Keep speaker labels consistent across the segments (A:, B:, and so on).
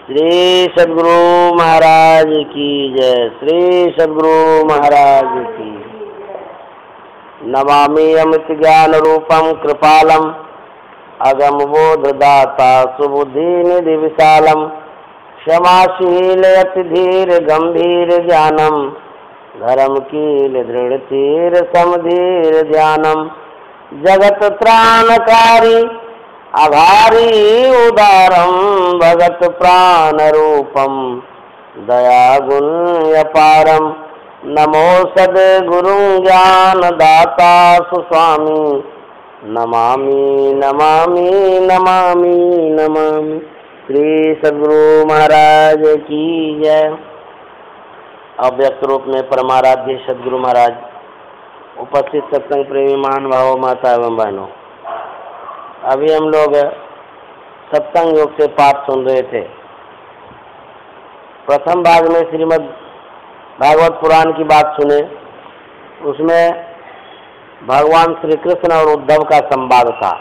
A: श्री सद्गुरु महाराज की जय। श्री सद्गुरु महाराज की। नमामि अमित ज्ञान रूपम कृपालम अगम बोधदाता सुबुद्धि निधि विशालम क्षमाशील अति धीर गंभीर ज्ञानम धर्म कील दृढ़ धीर समधीर ध्यानम जगत त्राणकारी आभारी उदारम भगत प्राण रूपम दया गुण अपारम नमो सद्गुरु ज्ञान दाता सुस्वामी नमामि नमामि नमामि नमामि। श्री सद्गुरु महाराज की जय। अव्यक्त रूप में परमाराध्य सद्गुरु महाराज, उपस्थित सत्संग प्रेमी महान भावों, माता एवं बहनों, अभी हम लोग सत्संग योग से पाठ सुन रहे थे। प्रथम भाग में श्रीमद् भागवत पुराण की बात सुने। उसमें भगवान श्री कृष्ण और उद्धव का संवाद था।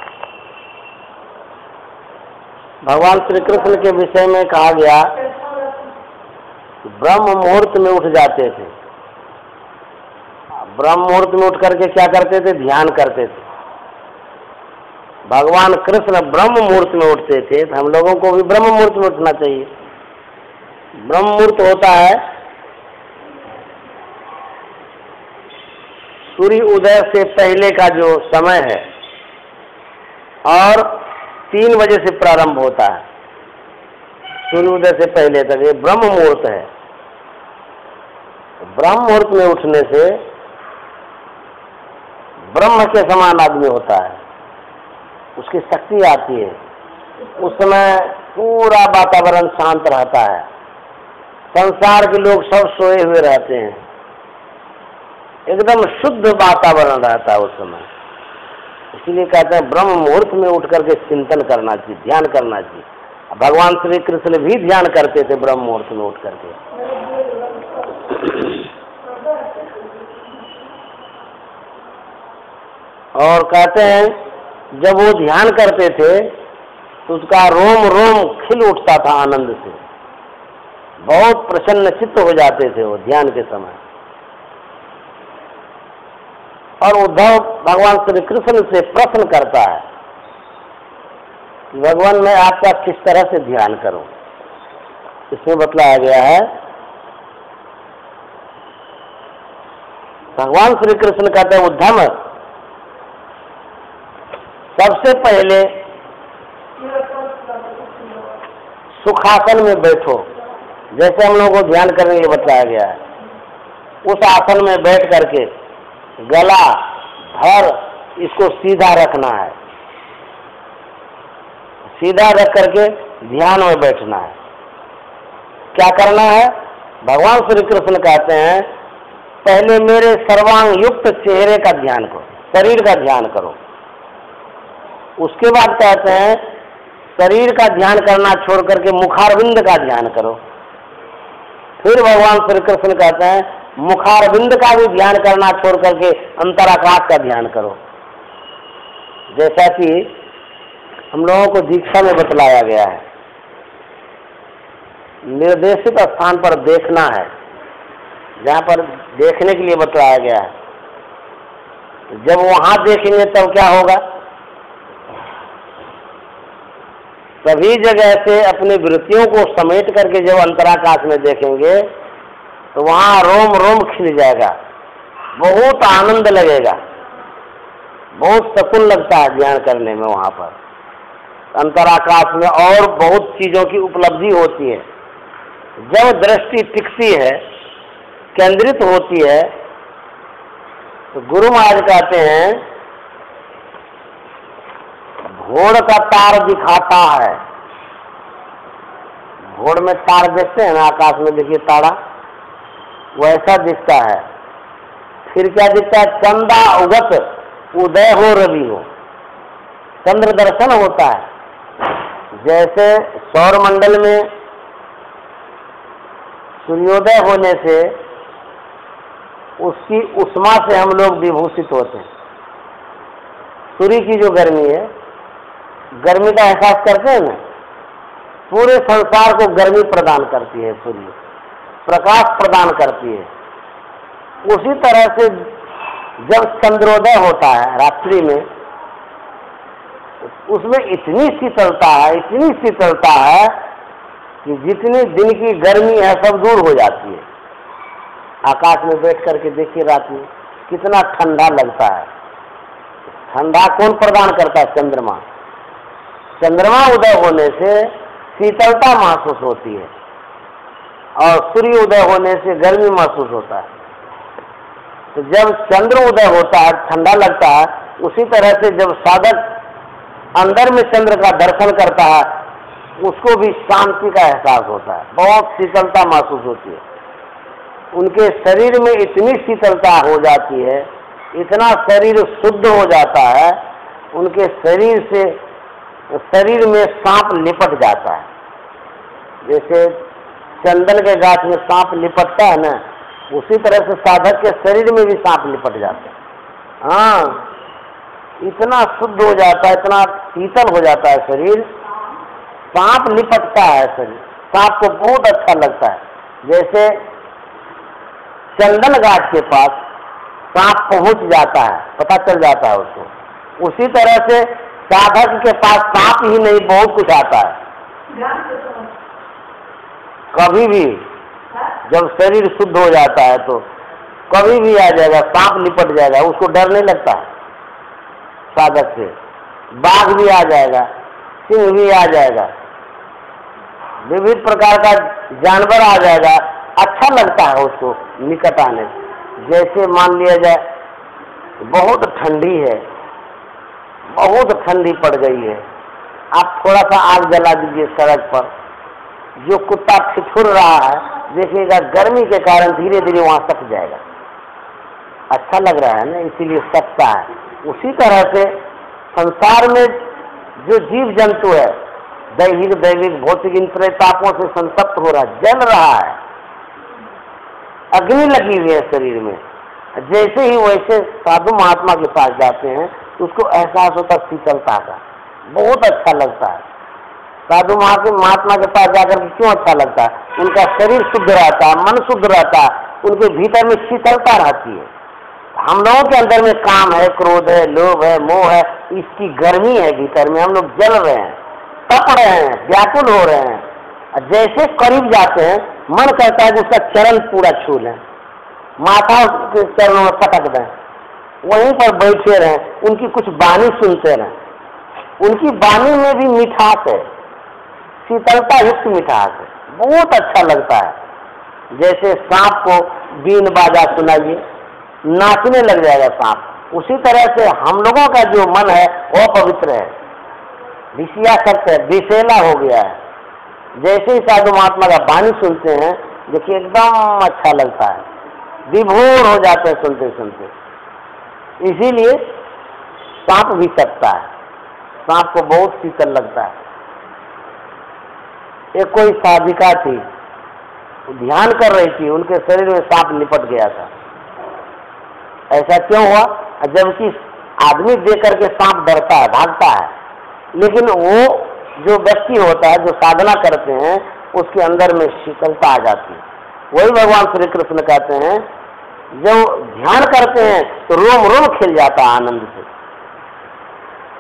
A: भगवान श्री कृष्ण के विषय में कहा गया, ब्रह्म मुहूर्त में उठ जाते थे। ब्रह्म मुहूर्त में उठ करके क्या करते थे? ध्यान करते थे। भगवान कृष्ण ब्रह्म मुहूर्त में उठते थे, तो हम लोगों को भी ब्रह्म मुहूर्त में उठना चाहिए। ब्रह्म मुहूर्त होता है सूर्य उदय से पहले का जो समय है, और 3 बजे से प्रारंभ होता है। सूर्य उदय से पहले तक ये ब्रह्म मुहूर्त है। ब्रह्म मुहूर्त में उठने से ब्रह्म के समान आदमी होता है, उसकी शक्ति आती है। उस समय पूरा वातावरण शांत रहता है, संसार के लोग सब सोए हुए रहते हैं, एकदम शुद्ध वातावरण रहता है उस समय। इसीलिए कहते हैं ब्रह्म मुहूर्त में उठ करके चिंतन करना चाहिए, ध्यान करना चाहिए। भगवान श्री कृष्ण भी ध्यान करते थे ब्रह्म मुहूर्त में उठ करके। और कहते हैं जब वो ध्यान करते थे तो उसका रोम रोम खिल उठता था आनंद से, बहुत प्रसन्न चित्त हो जाते थे वो ध्यान के समय। और उद्धव भगवान श्री कृष्ण से प्रश्न करता है कि भगवान मैं आपका किस तरह से ध्यान करूं। इसमें बतलाया गया है, भगवान श्री कृष्ण कहते हैं उद्धव सबसे पहले सुखासन में बैठो। जैसे हम लोगों को ध्यान करने के लिए बताया गया है, उस आसन में बैठ करके गला धड़ इसको सीधा रखना है। सीधा रख करके ध्यान में बैठना है। क्या करना है? भगवान श्री कृष्ण कहते हैं पहले मेरे सर्वांग युक्त चेहरे का ध्यान करो, शरीर का ध्यान करो। उसके बाद कहते हैं शरीर का ध्यान करना छोड़ करके मुखारविंद का ध्यान करो। फिर भगवान श्री कृष्ण कहते हैं मुखारविंद का भी ध्यान करना छोड़ करके अंतराकाश का ध्यान करो। जैसा कि हम लोगों को दीक्षा में बतलाया गया है, निर्देशित स्थान पर देखना है, जहाँ पर देखने के लिए बतलाया गया है। जब वहां देखेंगे तब क्या होगा? सभी जगह से अपनी वृत्तियों को समेट करके जब अंतराकाश में देखेंगे तो वहाँ रोम रोम खिल जाएगा, बहुत आनंद लगेगा, बहुत सुकून लगता है ध्यान करने में। वहाँ पर अंतराकाश में और बहुत चीज़ों की उपलब्धि होती है। जब दृष्टि टिकती है, केंद्रित होती है, तो गुरु महाराज कहते हैं घोड़ का तार दिखाता है। घोड़ में तार देखते हैं ना, आकाश में देखिए तारा, वैसा दिखता है। फिर क्या दिखता है? चंदा उगत उदय हो रवि हो, चंद्र दर्शन होता है। जैसे सौर मंडल में सूर्योदय होने से उसकी उष्मा से हम लोग विभूषित होते हैं। सूर्य की जो गर्मी है, गर्मी का एहसास करते हैं ना, पूरे संसार को गर्मी प्रदान करती है, सूर्य प्रकाश प्रदान करती है। उसी तरह से जब चंद्रोदय होता है रात्रि में, उसमें इतनी शीतलता है, इतनी शीतलता है कि जितनी दिन की गर्मी है सब दूर हो जाती है। आकाश में बैठ करके देखिए रात में कितना ठंडा लगता है। ठंडा कौन प्रदान करता है? चंद्रमा। चंद्रमा उदय होने से शीतलता महसूस होती है और सूर्य उदय होने से गर्मी महसूस होता है। तो जब चंद्र उदय होता है ठंडा लगता है, उसी तरह से जब साधक अंदर में चंद्र का दर्शन करता है उसको भी शांति का एहसास होता है, बहुत शीतलता महसूस होती है। उनके शरीर में इतनी शीतलता हो जाती है, इतना शरीर शुद्ध हो जाता है, उनके शरीर में सांप लिपट जाता है। जैसे चंदन के गाछ में सांप लिपटता है ना, उसी तरह से साधक के शरीर में भी सांप लिपट जाता है। हाँ, इतना शुद्ध हो जाता है, इतना शीतल हो जाता है शरीर, सांप लिपटता है शरीर। सांप को बहुत अच्छा लगता है। जैसे चंदन गाछ के पास सांप पहुंच जाता है, पता चल जाता है उसको, उसी तरह से साधक के पास सांप ही नहीं बहुत कुछ आता है। कभी भी जब शरीर शुद्ध हो जाता है तो कभी भी आ जाएगा, सांप लिपट जाएगा, उसको डर नहीं लगता है साधक से। बाघ भी आ जाएगा, सिंह भी आ जाएगा, विविध प्रकार का जानवर आ जाएगा, अच्छा लगता है उसको निकट आने। जैसे मान लिया जाए बहुत ठंडी है, बहुत ठंडी पड़ गई है, आप थोड़ा सा आग जला दीजिए सड़क पर, जो कुत्ता ठिठुर रहा है देखिएगा गर्मी के कारण धीरे धीरे वहां सट जाएगा। अच्छा लग रहा है ना, इसीलिए सटता है। उसी तरह से संसार में जो जीव जंतु है दैहिक दैविक भौतिक इन तापों से संतप्त हो रहा है, जल रहा है, अग्नि लगी हुई है शरीर में। जैसे ही वैसे साधु महात्मा के पास जाते हैं उसको एहसास होता है शीतलता का, बहुत अच्छा लगता है। साधु महात्मा के पास जाकर के क्यों अच्छा लगता है? उनका शरीर शुद्ध रहता है, मन शुद्ध रहता है, उनके भीतर में शीतलता रहती है। हम लोगों के अंदर में काम है, क्रोध है, लोभ है, मोह है, इसकी गर्मी है भीतर में, हम लोग जल रहे हैं, तप रहे हैं, व्याकुल हो रहे हैं। जैसे करीब जाते हैं मन करता है कि उसका चरण पूरा छू लें, माथा के चरणों में पटक दें, वहीं पर बैठे रहें, उनकी कुछ वाणी सुनते रहें। उनकी वाणी में भी मिठास है, शीतलता युक्त मिठास है, बहुत अच्छा लगता है। जैसे सांप को बीन बाजा सुनाइए, नाचने लग जाएगा सांप। उसी तरह से हम लोगों का जो मन है वो पवित्र है, विषयासक्त है, विषैला हो गया है। जैसे ही साधु महात्मा का वाणी सुनते हैं देखिए एकदम अच्छा लगता है, विभोर हो जाते हैं सुनते सुनते। इसीलिए सांप भी सकता है, सांप को बहुत शीतल लगता है। एक कोई साधिका थी, ध्यान कर रही थी, उनके शरीर में सांप लिपट गया था। ऐसा क्यों हुआ? जबकि आदमी देख करके सांप डरता है, भागता है, लेकिन वो जो व्यक्ति होता है जो साधना करते हैं उसके अंदर में शीतलता आ जाती है। वही भगवान श्री कृष्ण कहते हैं जब ध्यान करते हैं तो रोम रोम खिल जाता है आनंद से।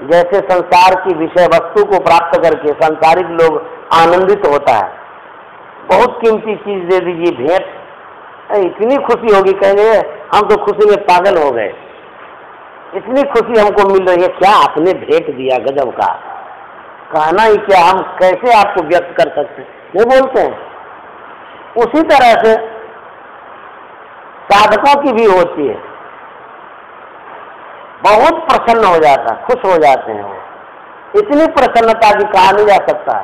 A: जैसे संसार की विषय वस्तु को प्राप्त करके सांसारिक लोग आनंदित होता है, बहुत कीमती चीज दे दीजिए भेंट, इतनी खुशी होगी, कहेंगे हम तो खुशी में पागल हो गए, इतनी खुशी हमको मिल रही है, क्या आपने भेंट दिया, गजब का, कहना ही क्या, हम कैसे आपको व्यक्त कर सकते हैं, नहीं बोलते हैं। उसी तरह से साधकों की भी होती है, बहुत प्रसन्न हो जाता है, खुश हो जाते हैं वो, इतनी प्रसन्नता की कहा नहीं जा सकता।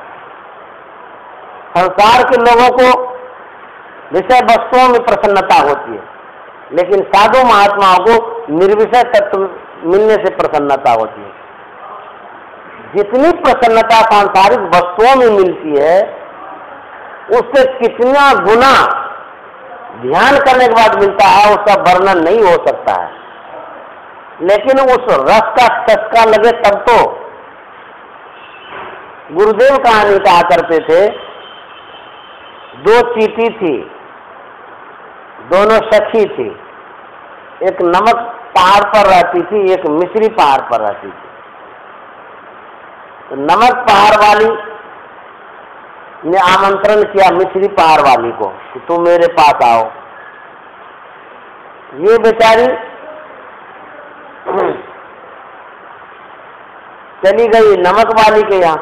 A: संसार के लोगों को विषय वस्तुओं में प्रसन्नता होती है, लेकिन साधु महात्माओं को निर्विषय तत्व मिलने से प्रसन्नता होती है। जितनी प्रसन्नता सांसारिक वस्तुओं में मिलती है उससे कितना गुना ध्यान करने के बाद मिलता है उसका वर्णन नहीं हो सकता है। लेकिन उस रस का चस्का लगे तब तो गुरुदेव कहानी कहा करते थे, दो चींटी थी, दोनों सखी थी, एक नमक पहाड़ पर रहती थी, एक मिश्री पहाड़ पर रहती थी। तो नमक पहाड़ वाली ने आमंत्रण किया मिश्री पहाड़ वाली को कि तुम मेरे पास आओ। ये बेचारी चली गई नमक वाली के यहाँ।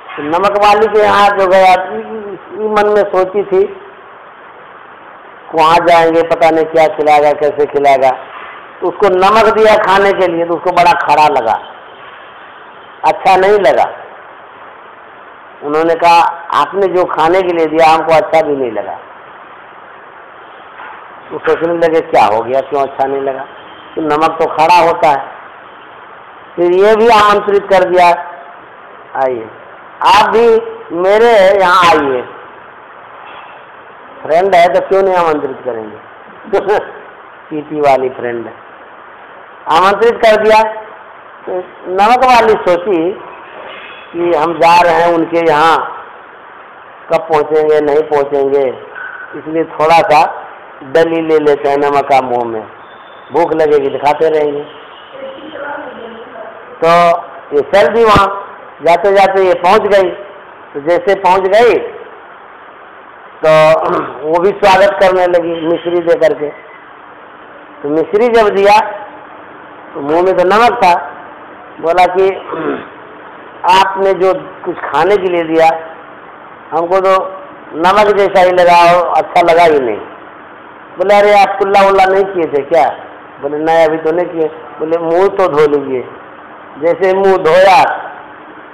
A: तो नमक वाली के यहाँ जो गया, मन में सोची थी वहां जाएंगे, पता नहीं क्या खिलाएगा, कैसे खिलाएगा। तो उसको नमक दिया खाने के लिए, तो उसको बड़ा खड़ा लगा, अच्छा नहीं लगा। उन्होंने कहा आपने जो खाने के लिए दिया हमको अच्छा भी नहीं लगा। तो सोचने लगे क्या हो गया, क्यों अच्छा नहीं लगा, तो नमक तो खड़ा होता है। फिर ये भी आमंत्रित कर दिया, आइए आप भी मेरे यहाँ आइए, फ्रेंड है तो क्यों नहीं आमंत्रित करेंगे। चींटी वाली फ्रेंड है, आमंत्रित कर दिया। तो नमक वाली सोची कि हम जा रहे हैं उनके यहाँ, कब पहुँचेंगे नहीं पहुँचेंगे, इसलिए थोड़ा सा डली ले लेते हैं नमक का मुंह में, भूख लगेगी दिखाते रहेंगे। तो ये चल दी वहाँ, जाते जाते ये पहुँच गई। तो जैसे पहुँच गई तो वो भी स्वागत करने लगी मिश्री दे करके। तो मिश्री जब दिया तो मुंह में तो नमक था, बोला कि आपने जो कुछ खाने के लिए दिया हमको तो नमक जैसा ही लगा और अच्छा लगा ही नहीं। बोले अरे आप कुल्ला उल्ला नहीं किए थे क्या? बोले नहीं अभी तो नहीं किए। बोले मुंह तो धो लीजिए। जैसे मुंह धोया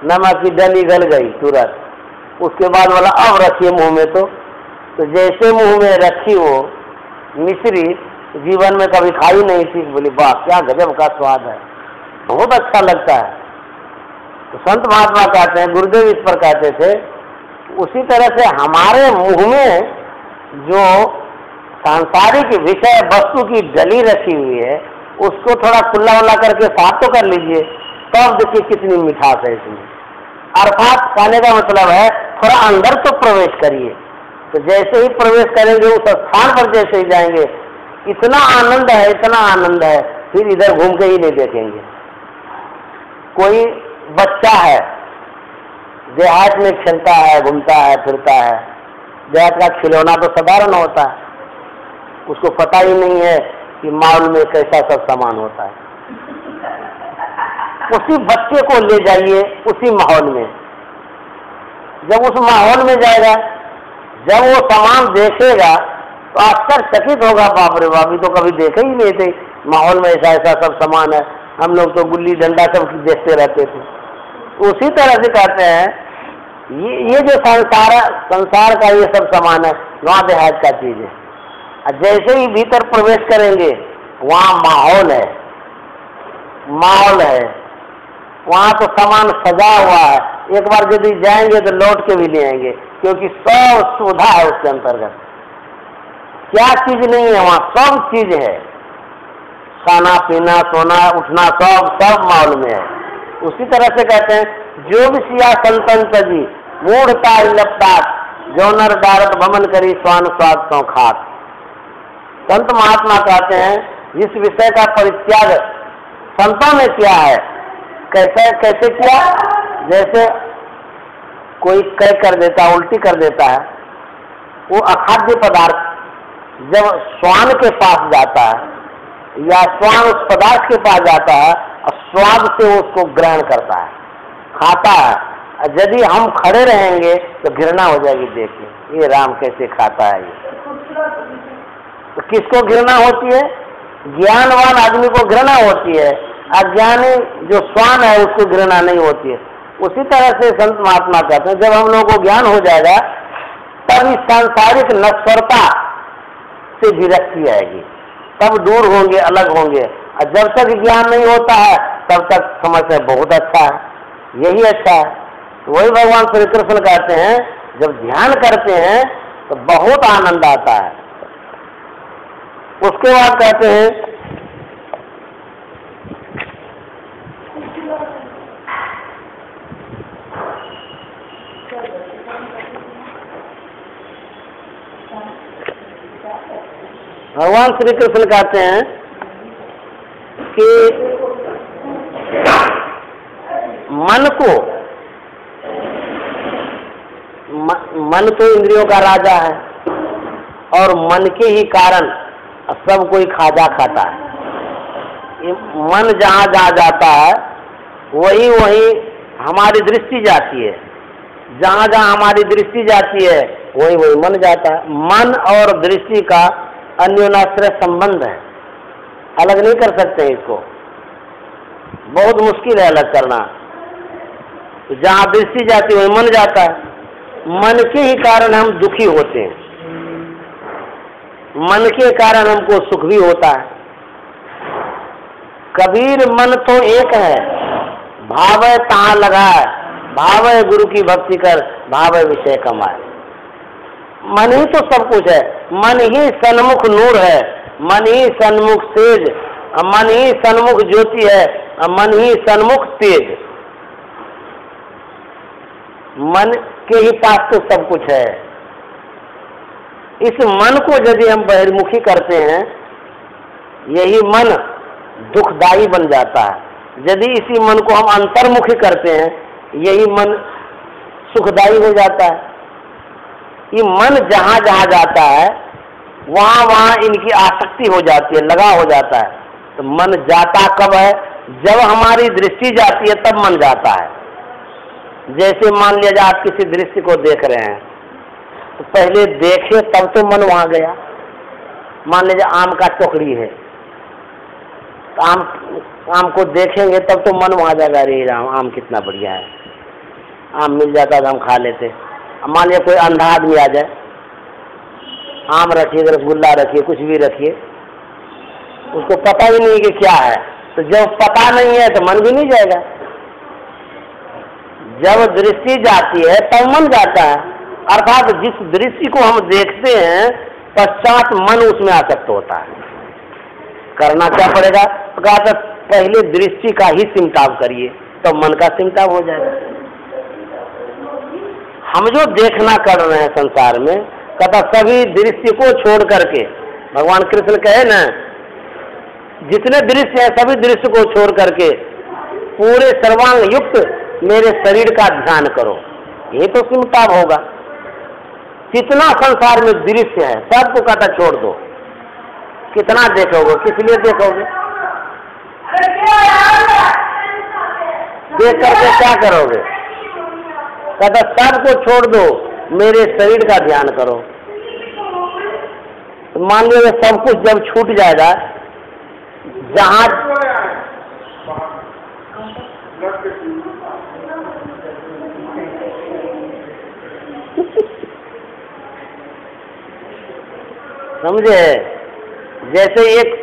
A: नमक की डली गल गई तुरंत। उसके बाद बोला अब रखिए मुंह में। तो जैसे मुंह में रखी वो मिश्री, जीवन में कभी खाई नहीं थी। बोली वाह क्या गजब का स्वाद है, बहुत अच्छा लगता है। तो संत महात्मा कहते हैं, गुरुदेव इस पर कहते थे, उसी तरह से हमारे मुंह में जो सांसारिक विषय वस्तु की डली रखी हुई है उसको थोड़ा खुला उल्ला करके साफ तो कर लीजिए, तब देखिए कितनी मिठास है इसमें। अर्थात कहने का मतलब है थोड़ा अंदर तो प्रवेश करिए। तो जैसे ही प्रवेश करेंगे उस स्थान पर जैसे ही जाएंगे इतना आनंद है, इतना आनंद है, फिर इधर घूम के ही नहीं देखेंगे। कोई बच्चा है देहात में खेलता है, घूमता है, फिरता है, देहात का खिलौना तो साधारण होता है, उसको पता ही नहीं है कि माहौल में कैसा सब सामान होता है। उसी बच्चे को ले जाइए उसी माहौल में, जब उस माहौल में जाएगा, जब वो सामान देखेगा तो आश्चर्यचकित होगा, बाप रे बाप, तो कभी देखे ही नहीं थे माहौल में ऐसा ऐसा सब सामान है, हम लोग तो गुल्ली डंडा सब देखते रहते थे। उसी तरह से कहते हैं ये जो संसार का ये सब सामान है वहाँ देहात का चीज है। जैसे ही भीतर प्रवेश करेंगे वहाँ माहौल है, माहौल है, वहाँ तो सामान सजा हुआ है। एक बार यदि जाएंगे तो लौट के भी ले आएंगे, क्योंकि सब सुविधा है उसके अंतर्गत। क्या चीज नहीं है वहाँ, सब चीज है, खाना पीना सोना उठना सब माहौल में है। उसी तरह से कहते हैं जो भी सिया संतन तजी मूढ़ता लपटात जौनर डारत भमन करी स्वान स्वाद सौ खात। संत महात्मा कहते हैं जिस विषय का परित्याग संतों ने किया है, कैसे किया, जैसे कोई कह कर देता है, उल्टी कर देता है, वो अखाद्य पदार्थ जब स्वान के पास जाता है या स्वान उस पदार्थ के पास जाता है और स्वाद से उसको ग्रहण करता है, खाता है। यदि हम खड़े रहेंगे तो घृणा हो जाएगी, देखिए ये राम कैसे खाता है। ये तो किसको घृणा होती है? ज्ञानवान आदमी को घृणा होती है, अज्ञानी जो स्वान है उसको घृणा नहीं होती है। उसी तरह से संत महात्मा कहते हैं जब हम लोगों को ज्ञान हो जाएगा तब इस सांसारिक नश्वरता से विरक्ति आएगी, तब दूर होंगे, अलग होंगे। और जब तक ज्ञान नहीं होता है तब तक समझते हैं बहुत अच्छा है, यही अच्छा है। तो वही भगवान श्री कृष्ण कहते हैं जब ध्यान करते हैं तो बहुत आनंद आता है। उसके बाद कहते हैं भगवान श्री कृष्ण कहते हैं कि मन तो इंद्रियों का राजा है और मन के ही कारण सब कोई खाजा खाता है। मन जहाँ जहाँ जाता है वही वही हमारी दृष्टि जाती है, जहाँ जहाँ हमारी दृष्टि जाती है वही वही मन जाता है। मन और दृष्टि का अन्योन्याश्रय संबंध है, अलग नहीं कर सकते इसको, बहुत मुश्किल है अलग करना। जहाँ दृष्टि जाती है वही मन जाता है। मन के ही कारण हम दुखी होते हैं, मन के कारण हमको सुख भी होता है। कबीर मन तो एक है, भावै तहाँ लगाए, भावै गुरु की भक्ति कर, भावै विषय कमाए। मन ही तो सब कुछ है, मन ही सन्मुख नूर है, मन ही सन्मुख तेज, मन ही सन्मुख ज्योति है, मन ही सन्मुख तेज। मन के ही पास तो सब कुछ है। इस मन को यदि हम बहिर्मुखी करते हैं, यही मन दुखदायी बन जाता है। यदि इसी मन को हम अंतर्मुखी करते हैं, यही मन सुखदायी हो जाता है। ये मन जहाँ जहाँ जाता है वहाँ वहाँ इनकी आसक्ति हो जाती है, लगाव हो जाता है। तो मन जाता कब है? जब हमारी दृष्टि जाती है तब मन जाता है। जैसे मान लिया आप किसी दृश्य को देख रहे हैं, तो पहले देखे तब तो मन वहाँ गया। मान लीजिए आम का टोकरी है, तो आम को देखेंगे तब तो मन वहाँ जाएगा, अरे राम आम कितना बढ़िया है, आम मिल जाता तो हम खा लेते। मान लीजिए कोई अंधा आदमी आ जाए, आम रखिए, रसगुल्ला रखिए, कुछ भी रखिए, उसको पता ही नहीं कि क्या है, तो जब पता नहीं है तो मन भी नहीं जाएगा। जब दृष्टि जाती है तब मन जाता है। अर्थात जिस दृष्टि को हम देखते हैं पश्चात मन उसमें आसक्त होता है। करना क्या पड़ेगा? तो कहा था पहले दृष्टि का ही सिमटाव करिए, तो मन का सिमटाव हो जाएगा। हम जो देखना कर रहे हैं संसार में, कहता सभी दृश्य को छोड़ करके, भगवान कृष्ण कहे ना, जितने दृश्य है सभी दृश्य को छोड़ करके पूरे सर्वांग युक्त मेरे शरीर का ध्यान करो, ये तो सिमटाव होगा। कितना संसार में दृश्य है सबको कहता छोड़ दो। कितना देखोगे, किस लिए देखोगे? देख करके क्या करोगे? कहता सबको छोड़ दो, मेरे शरीर का ध्यान करो। तो मान लो सब कुछ जब छूट जाएगा, जहां समझे, जैसे एक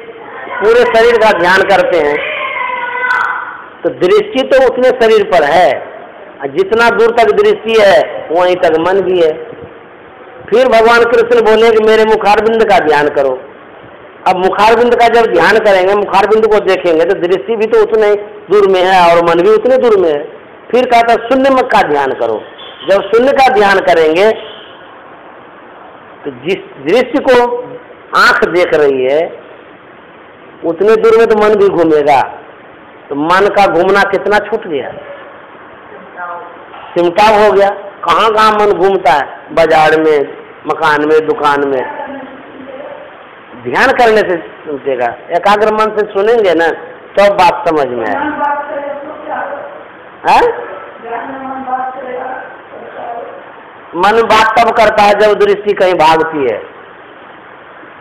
A: पूरे शरीर का ध्यान करते हैं तो दृष्टि तो उतने शरीर पर है, जितना दूर तक दृष्टि है वहीं तक मन भी है। फिर भगवान कृष्ण बोले कि मेरे मुखारबिंद का ध्यान करो। अब मुखारबिंद का जब ध्यान करेंगे, मुखारबिंद को देखेंगे तो दृष्टि भी तो उतने दूर में है और मन भी उतने दूर में है। फिर कहता शून्य का ध्यान करो। जब शून्य का ध्यान करेंगे तो जिस दृश्य को आंख देख रही है उतने दूर में तो मन भी घूमेगा। तो मन का घूमना कितना छूट गया, सिमटाव हो गया। कहाँ कहाँ मन घूमता है, बाजार में, मकान में, दुकान में। ध्यान करने से सुनतेगा, एकाग्र मन से सुनेंगे ना तो बात समझ में आए। मन बात तब करता है जब दृष्टि कहीं भागती है।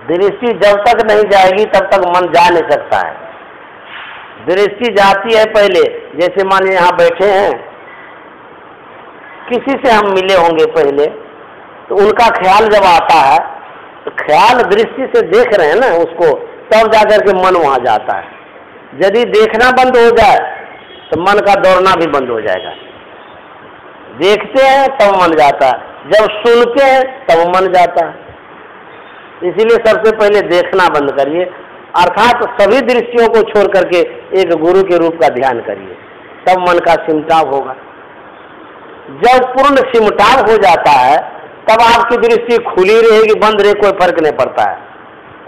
A: दृष्टि जब तक नहीं जाएगी तब तक मन जा नहीं सकता है। दृष्टि जाती है पहले, जैसे मान यहाँ बैठे हैं, किसी से हम मिले होंगे पहले, तो उनका ख्याल जब आता है तो ख्याल दृष्टि से देख रहे हैं ना उसको, तब जाकर के मन वहाँ जाता है। यदि देखना बंद हो जाए तो मन का दौड़ना भी बंद हो जाएगा। देखते हैं तब मन जाता है, जब सुनते हैं तब मन जाता है। इसीलिए सबसे पहले देखना बंद करिए, अर्थात सभी दृश्यों को छोड़ करके एक गुरु के रूप का ध्यान करिए, तब मन का सिमटाव होगा। जब पूर्ण सिमटाव हो जाता है तब आपकी दृष्टि खुली रहेगी, बंद रहे कोई फर्क नहीं पड़ता है।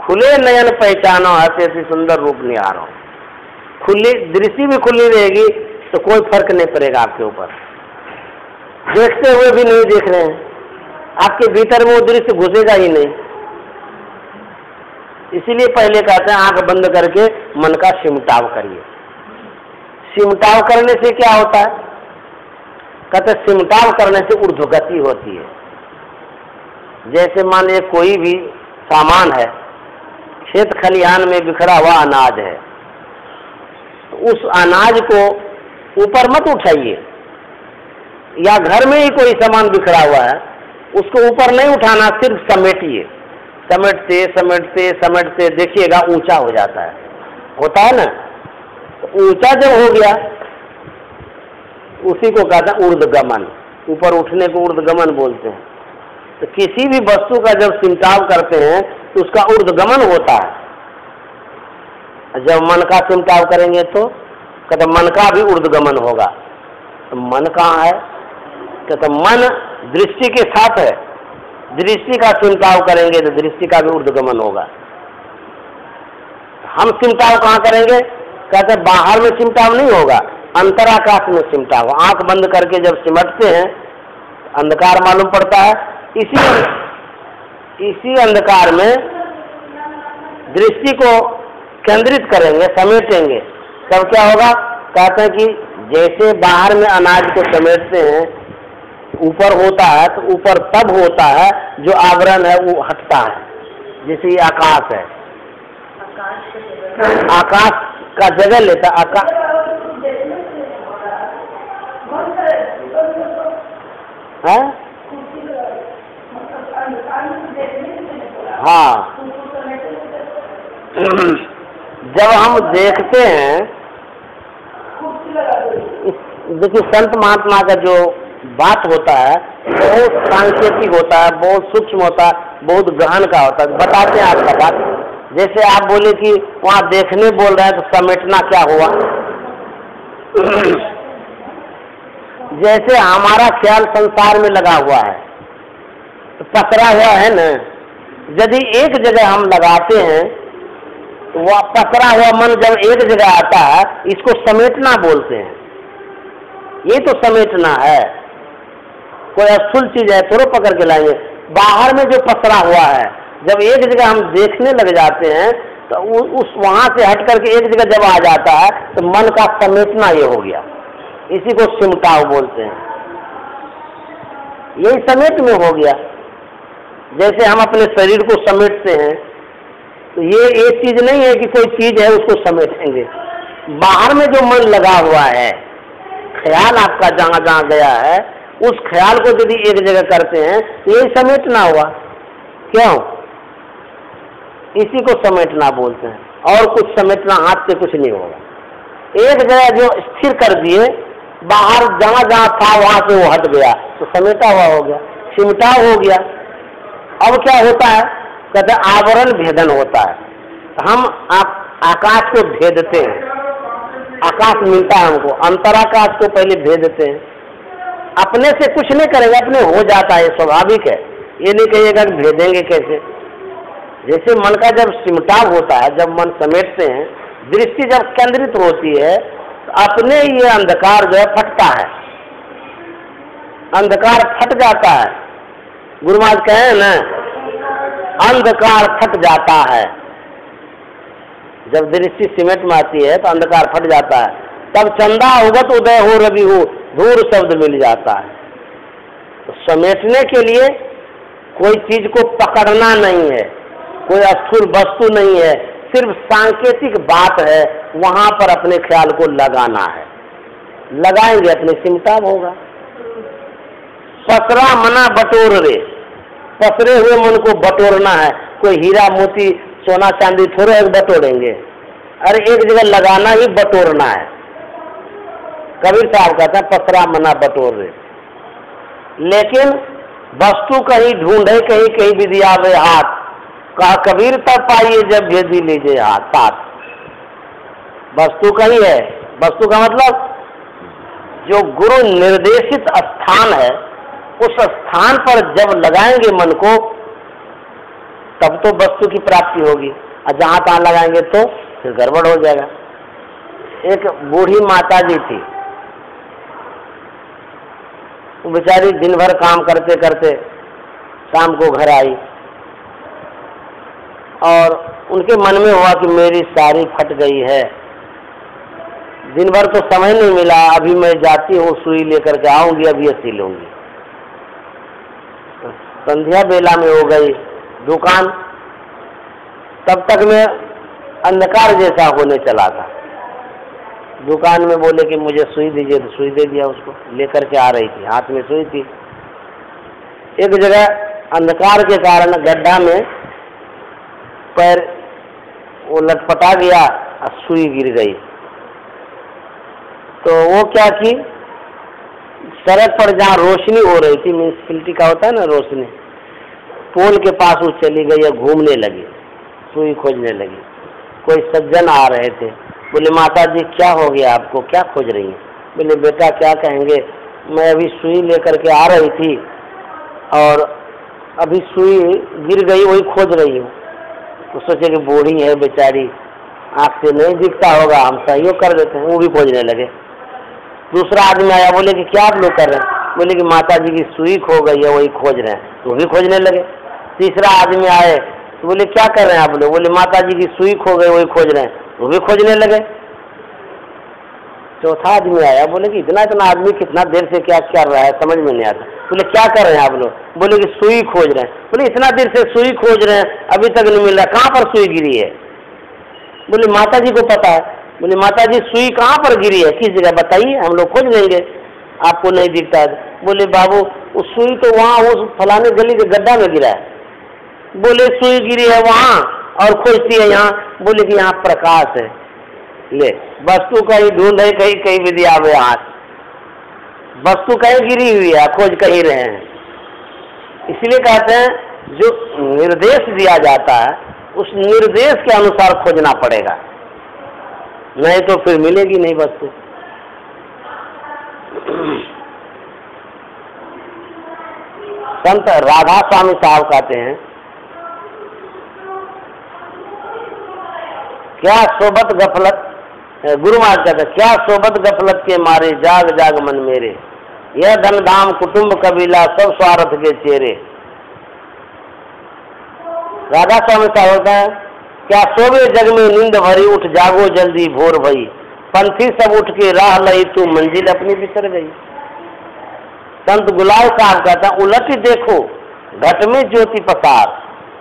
A: खुले नयन पहचानो ऐसे सुंदर रूप निहारो, खुली दृष्टि भी खुली रहेगी तो कोई फर्क नहीं पड़ेगा आपके ऊपर। देखते हुए भी नहीं देख रहे हैं, आपके भीतर में वो दृश्य घुसेगा ही नहीं। इसीलिए पहले कहते हैं आंख बंद करके मन का सिमटाव करिए। सिमटाव करने से क्या होता है? कहते सिमटाव करने से ऊर्ध्वगति होती है। जैसे मान लीजिए कोई भी सामान है, खेत खलिहान में बिखरा हुआ अनाज है, तो उस अनाज को ऊपर मत उठाइए, या घर में ही कोई सामान बिखरा हुआ है उसको ऊपर नहीं उठाना, सिर्फ समेटिए। समेटते समेटते समेटते देखिएगा ऊंचा हो जाता है, होता है ना। तो ऊंचा जब हो गया उसी को कहते हैं ऊर्ध्वगमन, ऊपर उठने को ऊर्ध्वगमन बोलते हैं। तो किसी भी वस्तु का जब सिमटाव करते हैं तो उसका ऊर्ध्वगमन होता है। जब मन का सिमटाव करेंगे तो कहते मन का भी ऊर्ध्वगमन होगा। तो मन कहाँ है? कहते मन दृष्टि के साथ है, दृष्टि का सिमटाव करेंगे तो दृष्टि का भी ऊर्ध्वगमन होगा। हम सिमटाव कहाँ करेंगे? कहते बाहर में सिमटाव नहीं होगा, अंतराकाश में सिमटाव। आंख बंद करके जब सिमटते हैं अंधकार मालूम पड़ता है, इसी अंधकार में दृष्टि को केंद्रित करेंगे, समेटेंगे, तब क्या होगा? कहते हैं कि जैसे बाहर में अनाज को समेटते हैं ऊपर होता है, तो ऊपर तब होता है जो आवरण है वो हटता है। जैसे ये आकाश है, आकाश का जगह लेता आकाश। है? हाँ, जब हम देखते हैं, देखिए संत महात्मा का जो बात होता है बहुत सांकेतिक होता है, बहुत सूक्ष्म होता है, बहुत गहन का होता है। बताते हैं आपका बात। जैसे आप बोले कि वहाँ देखने बोल रहे हैं तो समेटना क्या हुआ? जैसे हमारा ख्याल संसार में लगा हुआ है, तो पसरा हुआ है ना। यदि एक जगह हम लगाते हैं तो वह पसरा हुआ मन जब एक जगह आता है, इसको समेटना बोलते हैं। ये तो समेटना है। कोई स्थूल चीज है थोड़ा पकड़ के लाएंगे, बाहर में जो पसरा हुआ है जब एक जगह हम देखने लग जाते हैं तो उस वहां से हट करके एक जगह जब आ जाता है तो मन का समेटना ये हो गया। इसी को सिमटाव बोलते हैं। यही समेट में हो गया। जैसे हम अपने शरीर को समेटते हैं तो ये एक चीज नहीं है कि कोई चीज है उसको समेटेंगे। बाहर में जो मन लगा हुआ है, ख्याल आपका जहां जहां गया है, उस ख्याल को यदि एक जगह करते हैं तो यही समेटना हुआ। क्यों? इसी को समेटना बोलते हैं। और कुछ समेटना हाथ से कुछ नहीं होगा। एक जगह जो स्थिर कर दिए, बाहर जहां जहां था वहां से वो हट गया तो समेटा हुआ हो गया, सिमटाव हो गया। अब क्या होता है? कहते आवरण भेदन होता है। हम आकाश को भेदते हैं, आकाश मिलता है हमको, अंतराकाश को पहले भेदते हैं। अपने से कुछ नहीं करेंगे, अपने हो जाता है, स्वाभाविक है। ये नहीं कहिएगा कि भेदेंगे कैसे। जैसे मन का जब सिमटाव होता है, जब मन समेटते हैं, दृष्टि जब केंद्रित होती है तो अपने ये अंधकार जो है फटता है, अंधकार फट जाता है। गुरु महाराज कहे ना, अंधकार फट जाता है। जब दृष्टि सिमट में आती है तो अंधकार फट जाता है। तब चंदा उगत उदय हो रवि हो, धूर शब्द मिल जाता है। तो समेटने के लिए कोई चीज को पकड़ना नहीं है, कोई स्थूल वस्तु नहीं है, सिर्फ सांकेतिक बात है, वहां पर अपने ख्याल को लगाना है। लगाएंगे अपने सिमटाव होगा। पसरा मना बटोर रे, पसरे हुए मन को बटोरना है। कोई हीरा मोती सोना चांदी थोड़े एक बटोरेंगे, अरे एक जगह लगाना ही बटोरना है। कबीर साहब कहते हैं पसरा मना बटोर रे। लेकिन वस्तु कहीं ढूंढे कहीं कहीं विधिया वे हाथ, कहा कबीर तब पाइए जब भेदी लीजिए हाथ साथ। वस्तु कहीं है, वस्तु का मतलब जो गुरु निर्देशित स्थान है, उस स्थान पर जब लगाएंगे मन को, तब तो वस्तु की प्राप्ति होगी। और जहां तहां लगाएंगे तो फिर गड़बड़ हो जाएगा। एक बूढ़ी माता जी थी, वो बेचारी दिन भर काम करते करते शाम को घर आई और उनके मन में हुआ कि मेरी साड़ी फट गई है, दिन भर तो समय नहीं मिला, अभी मैं जाती हूँ सुई लेकर के आऊंगी, अभी ये सी लूंगी। संध्या बेला में हो गई दुकान, तब तक मैं अंधकार जैसा होने चला था। दुकान में बोले कि मुझे सुई दीजिए, तो सुई दे दिया उसको, लेकर के आ रही थी, हाथ में सुई थी। एक जगह अंधकार के कारण गड्ढा में पैर वो लटपटा गया और सुई गिर गई। तो वो क्या की, सड़क पर जहाँ रोशनी हो रही थी, म्यूनिसिपैलिटी का होता है ना रोशनी, पोल के पास वो चली गई और घूमने लगी, सुई खोजने लगी। कोई सज्जन आ रहे थे, बोले माता जी क्या हो गया आपको, क्या खोज रही हैं? बोले बेटा क्या कहेंगे, मैं अभी सुई लेकर के आ रही थी और अभी सुई गिर गई, वही खोज रही हूँ। तो सोचे कि बूढ़ी है बेचारी, आँख से नहीं दिखता होगा, हम सहयोग कर देते हैं, वो भी खोजने लगे। दूसरा आदमी आया, बोले कि क्या आप लोग कर रहे हैं? बोले कि माता जी की सुई खो गई है, वही खोज रहे हैं, तो वो भी खोजने लगे। तीसरा आदमी आए तो बोले क्या कर रहे हैं आप लोग? बोले माता जी की सुई खो गई, वही खोज रहे हैं, वो भी खोजने लगे। चौथा आदमी आया, बोले कि इतना इतना आदमी कितना देर से क्या कर रहा है, समझ में नहीं आता। बोले क्या कर रहे हैं आप लोग? बोले कि सुई खोज रहे हैं। बोले इतना देर से सुई खोज रहे हैं, अभी तक नहीं मिल रहा, कहाँ पर सुई गिरी है? बोले माता जी को पता है। बोले माता जी सुई कहाँ पर गिरी है, किस जगह बताइए, हम लोग खोज लेंगे, आपको नहीं दिखता है। बोले बाबू उस सुई तो वहाँ उस फलाने गली के गड्ढा में गिरा है। बोले सुई गिरी है वहाँ और खोजती है यहाँ? बोले कि यहाँ प्रकाश है, ले वस्तु कहीं ढूंढ है, कहीं कहीं विधि आवे हाथ, वस्तु कहीं गिरी हुई है, खोज कहीं रहे हैं। इसलिए कहते हैं जो निर्देश दिया जाता है उस निर्देश के अनुसार खोजना पड़ेगा, नहीं तो फिर मिलेगी नहीं वस्तु। संत राधा स्वामी साहब कहते हैं, क्या सोबत गफलत, गुरु महाराज कहते हैं, क्या सोबत गफलत के मारे जाग जाग मन मेरे, यह धन धाम कुटुंब कबीला सब स्वार्थ के चेहरे। राधा स्वामी साहब होता है, क्या सोवे जग में नींद भरी, उठ जागो जल्दी भोर भई, पंथी सब उठ के राह लई, तू मंजिल अपनी बिसर गई। संत गुलाब साहब कहता है, उलट देखो घट में ज्योति पसार,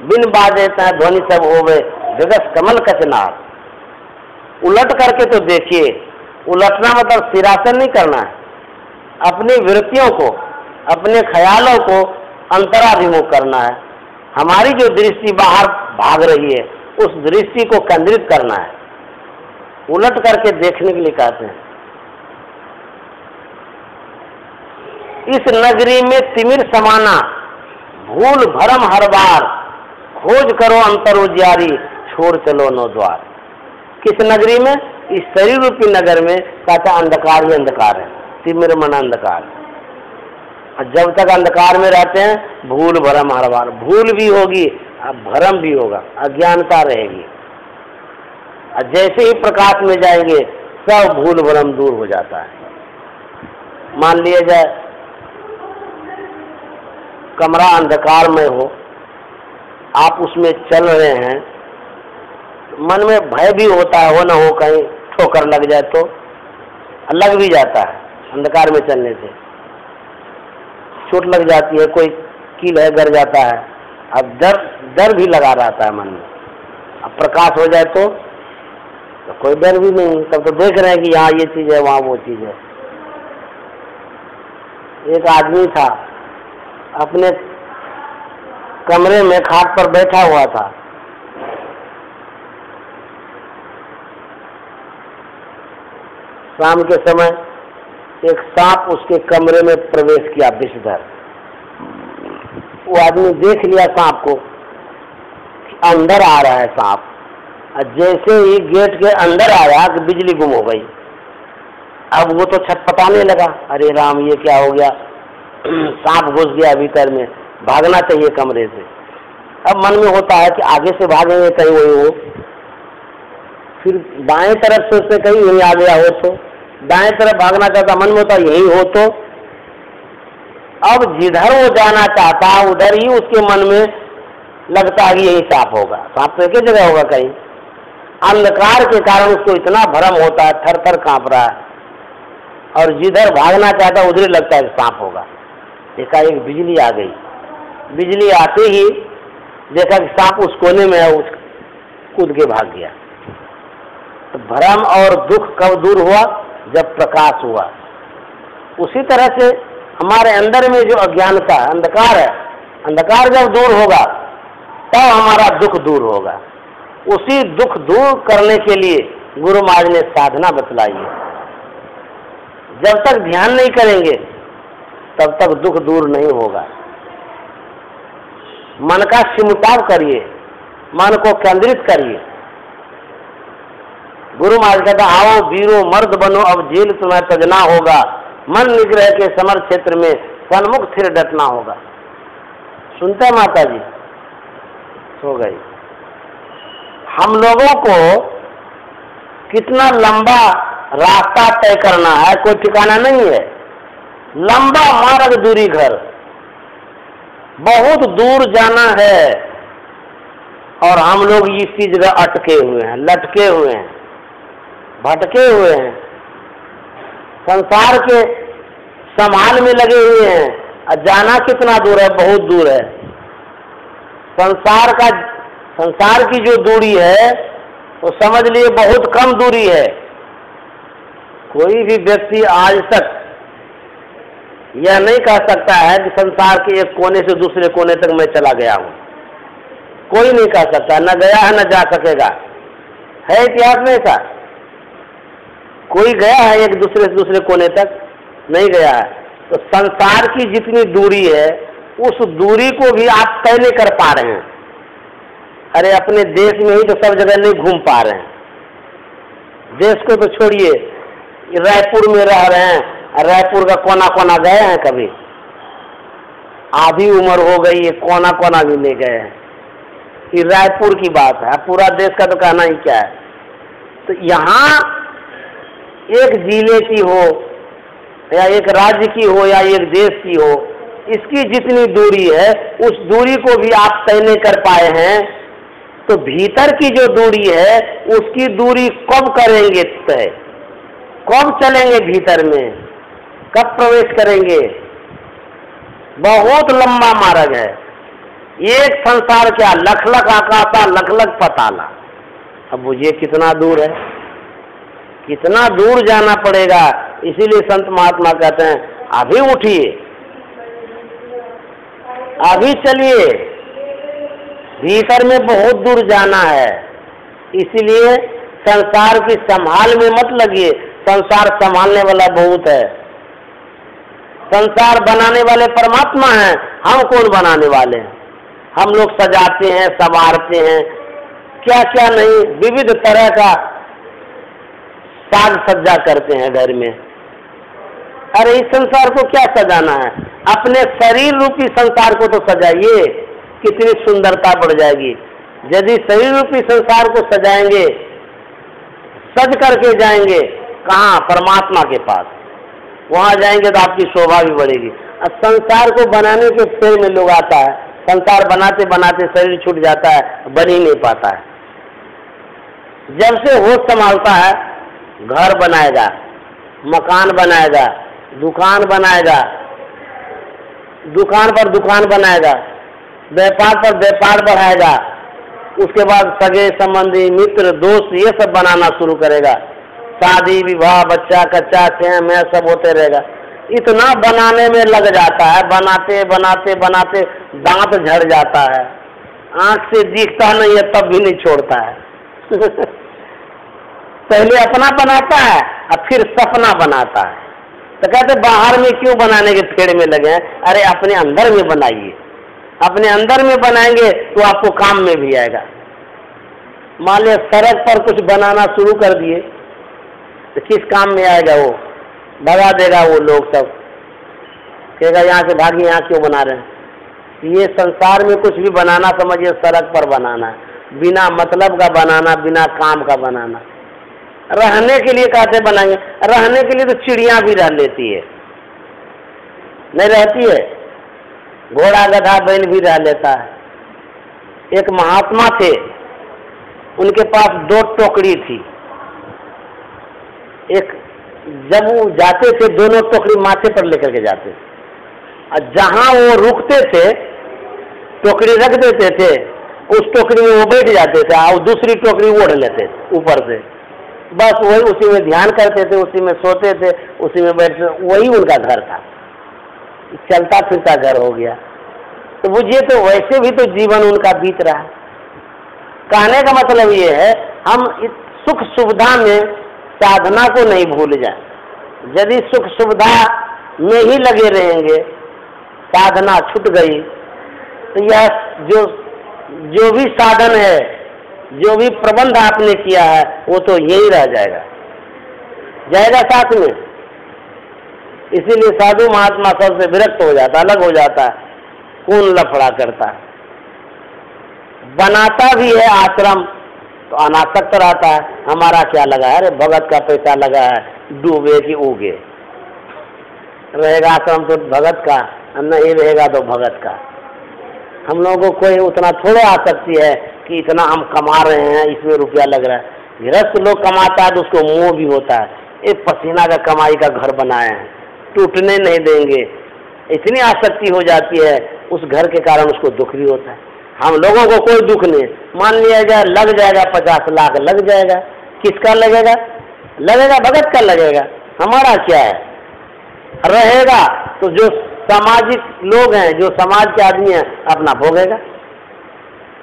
A: बिन बाजे तय ध्वनि सब होवे, जगस कमल कचनार। उलट करके तो देखिए, उलटना मतलब सिरासन नहीं करना है, अपनी वृत्तियों को, अपने ख्यालों को अंतराभिमुख करना है। हमारी जो दृष्टि बाहर भाग रही है उस दृष्टि को केंद्रित करना है, उलट करके देखने के लिए कहते हैं। इस नगरी में तिमिर समाना, भूल भरम हर बार, खोज करो अंतर उजियारी, छोड़ चलो नो द्वार। किस नगरी में? इस शरीर रूपी नगर में कहता अंधकार ही अंधकार है, तिमिर मन अंधकार। जब तक अंधकार में रहते हैं भूल भरम हर बार, भूल भी होगी अब भरम भी होगा, अज्ञानता रहेगी। और जैसे ही प्रकाश में जाएंगे सब भूल भरम दूर हो जाता है। मान लिया जाए कमरा अंधकार में हो, आप उसमें चल रहे हैं, मन में भय भी होता है, हो ना हो कहीं ठोकर लग जाए तो, लग भी जाता है अंधकार में चलने से, चोट लग जाती है, कोई कील है गिर जाता है, अब डर भी लगा रहता है मन में। अब प्रकाश हो जाए तो कोई डर भी नहीं, तब तो देख रहे हैं कि यहाँ ये चीज है वहाँ वो चीज है। एक आदमी था अपने कमरे में खाट पर बैठा हुआ था, शाम के समय एक सांप उसके कमरे में प्रवेश किया विषधर। वो आदमी देख लिया सांप को, अंदर आ रहा है सांप, जैसे ही गेट के अंदर आया कि बिजली गुम हो गई, अब वो तो छटपटाने लगा, अरे राम ये क्या हो गया, सांप घुस गया भीतर में, भागना चाहिए कमरे से। अब मन में होता है कि आगे से भागेंगे कहीं वही हो, फिर बाएं तरफ सोचते कहीं यही आ गया हो, तो दाएं तरफ भागना चाहता, मन में होता यही हो तो। अब जिधर वो जाना चाहता उधर ही उसके मन में लगता है कि यही सांप होगा, सांप तो एक ही जगह होगा कहीं। अंधकार के कारण उसको इतना भ्रम होता है, थर थर कांप रहा है, और जिधर भागना चाहता उधर लगता है सांप होगा। देखा एक बिजली आ गई, बिजली आते ही देखा कि सांप उस कोने में है, उस कूद के भाग गया। तो भ्रम और दुख कब दूर हुआ? जब प्रकाश हुआ। उसी तरह से हमारे अंदर में जो अज्ञानता अंधकार है, अंधकार जब दूर होगा तब हमारा दुख दूर होगा। उसी दुख दूर करने के लिए गुरु महाराज ने साधना बतलाई है। जब तक ध्यान नहीं करेंगे तब तक दुख दूर नहीं होगा। मन का सिमटाव करिए, मन को केंद्रित करिए। गुरु महाराज कहता आओ वीरो मर्द बनो, अब जेल तुम्हें तजना होगा, मन निग्रह के समर क्षेत्र में सन्मुख स्थिर डटना होगा। सुनते हैं माता जी? सो गई। हम लोगों को कितना लंबा रास्ता तय करना है, कोई ठिकाना नहीं है। लंबा मार्ग दूरी घर, बहुत दूर जाना है, और हम लोग इसी जगह अटके हुए हैं, लटके हुए हैं, भटके हुए हैं, संसार के संभाल में लगे हुए हैं। और जाना कितना दूर है? बहुत दूर है। संसार की जो दूरी है वो समझ लिए बहुत कम दूरी है। कोई भी व्यक्ति आज तक यह नहीं कह सकता है कि संसार के एक कोने से दूसरे कोने तक मैं चला गया हूं। कोई नहीं कह सकता, न गया है न जा सकेगा। है इतिहास में ऐसा? कोई गया है एक दूसरे से दूसरे कोने तक? नहीं गया है। तो संसार की जितनी दूरी है उस दूरी को भी आप तय नहीं कर पा रहे हैं। अरे अपने देश में ही तो सब जगह नहीं घूम पा रहे हैं। देश को तो छोड़िए, रायपुर में रह रहे हैं, रायपुर का कोना कोना गए हैं कभी? आधी उम्र हो गई है, कोना कोना भी नहीं गए हैं। ये रायपुर की बात है, पूरा देश का तो कहना ही क्या है। तो यहाँ एक जिले की हो या एक राज्य की हो या एक देश की हो, इसकी जितनी दूरी है उस दूरी को भी आप तय नहीं कर पाए हैं। तो भीतर की जो दूरी है उसकी दूरी कब करेंगे तय? कब चलेंगे भीतर में? कब प्रवेश करेंगे? बहुत लंबा मार्ग है। एक संसार क्या, लख लख आकाशा लख लख पताला। अब बुझिए कितना दूर है, कितना दूर जाना पड़ेगा। इसीलिए संत महात्मा कहते हैं अभी उठिए, अभी चलिए, भीतर में बहुत दूर जाना है। इसीलिए संसार की संभाल में मत लगिए, संसार संभालने वाला बहुत है। संसार बनाने वाले परमात्मा हैं, हम कौन बनाने वाले हैं? हम लोग सजाते हैं, संवारते हैं, क्या क्या नहीं, विविध तरह का साज सज्जा करते हैं घर में। अरे इस संसार को क्या सजाना है? अपने शरीर रूपी संसार को तो सजाइए, कितनी सुंदरता बढ़ जाएगी। यदि शरीर रूपी संसार को सजाएंगे, सज करके जाएंगे कहाँ? परमात्मा के पास। वहां जाएंगे तो आपकी शोभा भी बढ़ेगी। अब संसार को बनाने के फेर में लोग आता है, संसार बनाते बनाते शरीर छूट जाता है, बन ही नहीं पाता है। जब से होश संभालता है, घर बनाएगा, मकान बनाएगा, दुकान बनाएगा, दुकान पर दुकान बनाएगा, व्यापार पर व्यापार बढ़ाएगा, उसके बाद सगे संबंधी मित्र दोस्त ये सब बनाना शुरू करेगा। शादी विवाह बच्चा कच्चा छह में सब होते रहेगा। इतना बनाने में लग जाता है, बनाते बनाते बनाते दांत झड़ जाता है, आंख से दिखता नहीं है तब भी नहीं छोड़ता है। पहले अपना बनाता है और फिर सपना बनाता है। तो कहते बाहर में क्यों बनाने के फेड़ में लगे हैं? अरे अपने अंदर में बनाइए, अपने अंदर में बनाएंगे तो आपको काम में भी आएगा। मान लिया सड़क पर कुछ बनाना शुरू कर दिए तो किस काम में आएगा वो? भगा देगा वो लोग सब, कहेगा यहाँ से भागी, यहाँ क्यों बना रहे हैं। ये संसार में कुछ भी बनाना समझिए सड़क पर बनाना है, बिना मतलब का बनाना, बिना काम का बनाना। रहने के लिए कैसे बनाएंगे? रहने के लिए तो चिड़िया भी रह लेती है, नहीं रहती है? घोड़ा गधा बैल भी रह लेता है। एक महात्मा थे, उनके पास 2 टोकरी थी। एक जब वो जाते थे दोनों टोकरी माथे पर लेकर के जाते, और जहां वो रुकते थे टोकरी रख देते थे, उस टोकरी में वो बैठ जाते थे और दूसरी टोकरी ओढ़ लेते थे ऊपर से। बस वही उसी में ध्यान करते थे, उसी में सोते थे, उसी में बैठते, वही उनका घर था। चलता फिरता घर हो गया। तो बुझिए, तो वैसे भी तो जीवन उनका बीत रहा है। कहने का मतलब ये है, हम इस सुख सुविधा में साधना को नहीं भूल जाए। यदि सुख सुविधा में ही लगे रहेंगे, साधना छूट गई, तो यह जो भी साधन है, जो भी प्रबंध आपने किया है, वो तो यही रह जाएगा साथ में। इसीलिए साधु महात्मा सबसे विरक्त हो जाता, अलग हो जाता है। कौन लफड़ा करता है? बनाता भी है आश्रम तो अनासक्त रहता है, हमारा क्या लगा है, अरे भगत का पैसा लगा है, डूबे कि उगे। रहेगा आश्रम तो भगत का, नहीं रहेगा तो भगत का। हम लोगों को कोई उतना थोड़ा आसक्ति है कि इतना हम कमा रहे हैं, इसमें रुपया लग रहा है। गृहस्थ लोग कमाता है तो उसको मोह भी होता है, एक पसीना का कमाई का घर बनाए हैं, टूटने नहीं देंगे। इतनी आसक्ति हो जाती है उस घर के कारण, उसको दुख भी होता है। हम लोगों को कोई दुख नहीं, मान लिया जाए लग जाएगा 50 लाख लग जाएगा, किसका लगेगा? लगेगा भगत का लगेगा, हमारा क्या है? रहेगा तो जो सामाजिक लोग हैं, जो समाज के आदमी हैं, अपना भोगेगा।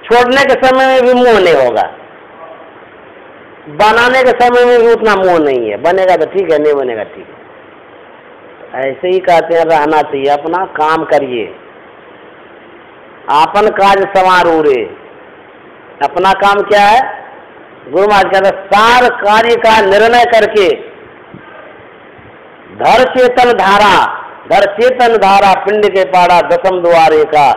A: छोड़ने के समय में भी मोह नहीं होगा, बनाने के समय में भी उतना मोह नहीं है। बनेगा तो ठीक है, नहीं बनेगा ठीक है। ऐसे ही कहते हैं रहना चाहिए, अपना काम करिए, आपन काज संवारू रे। अपना काम क्या है? गुरु महाराज कहते हैं, सार कार्य का निर्णय करके धर चेतन धारा पिंड के पाड़ा दसम द्वारे का,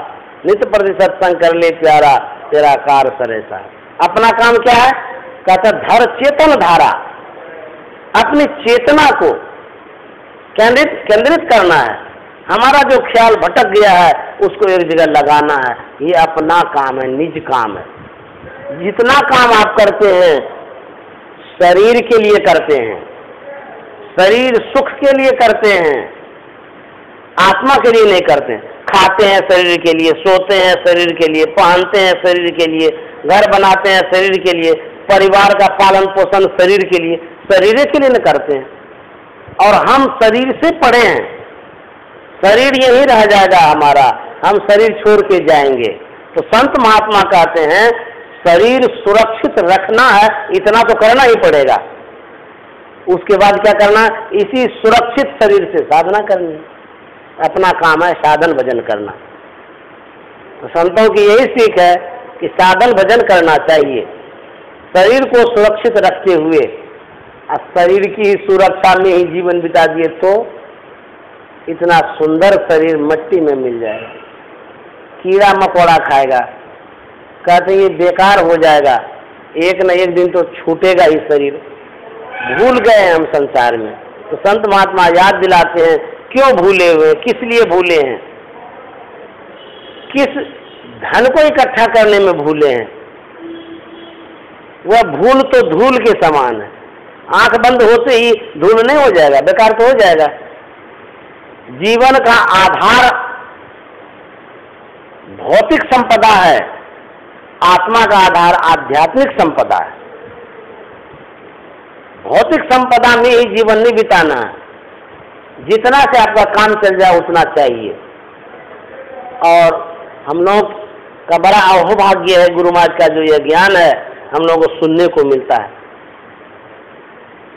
A: नित्य प्रति सत्संग कर ले प्यारा, तेरा कार सरेसा। अपना काम क्या है? कहता धर चेतन धारा, अपनी चेतना को केंद्रित करना है। हमारा जो ख्याल भटक गया है उसको एक जगह लगाना है, ये अपना काम है, निज काम है। जितना काम आप करते हैं शरीर के लिए करते हैं, शरीर सुख के लिए करते हैं, आत्मा के लिए नहीं करते हैं। खाते हैं शरीर के लिए, सोते हैं शरीर के लिए, पहनते हैं शरीर के लिए, घर बनाते हैं शरीर के लिए, परिवार का पालन पोषण शरीर के लिए, शरीर के लिए न करते हैं। और हम शरीर से पड़े हैं, शरीर यही रह जाएगा हमारा, हम शरीर छोड़ के जाएंगे। तो संत महात्मा कहते हैं शरीर सुरक्षित रखना है, इतना तो करना ही पड़ेगा। उसके बाद क्या करना? इसी सुरक्षित शरीर से साधना करनी। अपना काम है साधन भजन करना। तो संतों की यही सीख है कि साधन भजन करना चाहिए, शरीर को सुरक्षित रखते हुए। और शरीर की सुरक्षा में ही जीवन बिता दिए तो इतना सुंदर शरीर मिट्टी में मिल जाएगा, कीड़ा मकोड़ा खाएगा, कहते ये बेकार हो जाएगा, एक न एक दिन तो छूटेगा ही शरीर। भूल गए हम संसार में। तो संत महात्मा याद दिलाते हैं क्यों भूले हुए, किस लिए भूले हैं, किस धन को इकट्ठा करने में भूले हैं। वह भूल तो धूल के समान है, आंख बंद होते ही धूल नहीं हो जाएगा, बेकार तो हो जाएगा। जीवन का आधार भौतिक संपदा है, आत्मा का आधार आध्यात्मिक संपदा है। भौतिक संपदा में ही जीवन नहीं बिताना है, जितना से आपका काम चल जाए उतना चाहिए। और हम लोग का बड़ा अहोभाग्य है, गुरु महाराज का जो यह ज्ञान है हम लोगों को सुनने को मिलता है।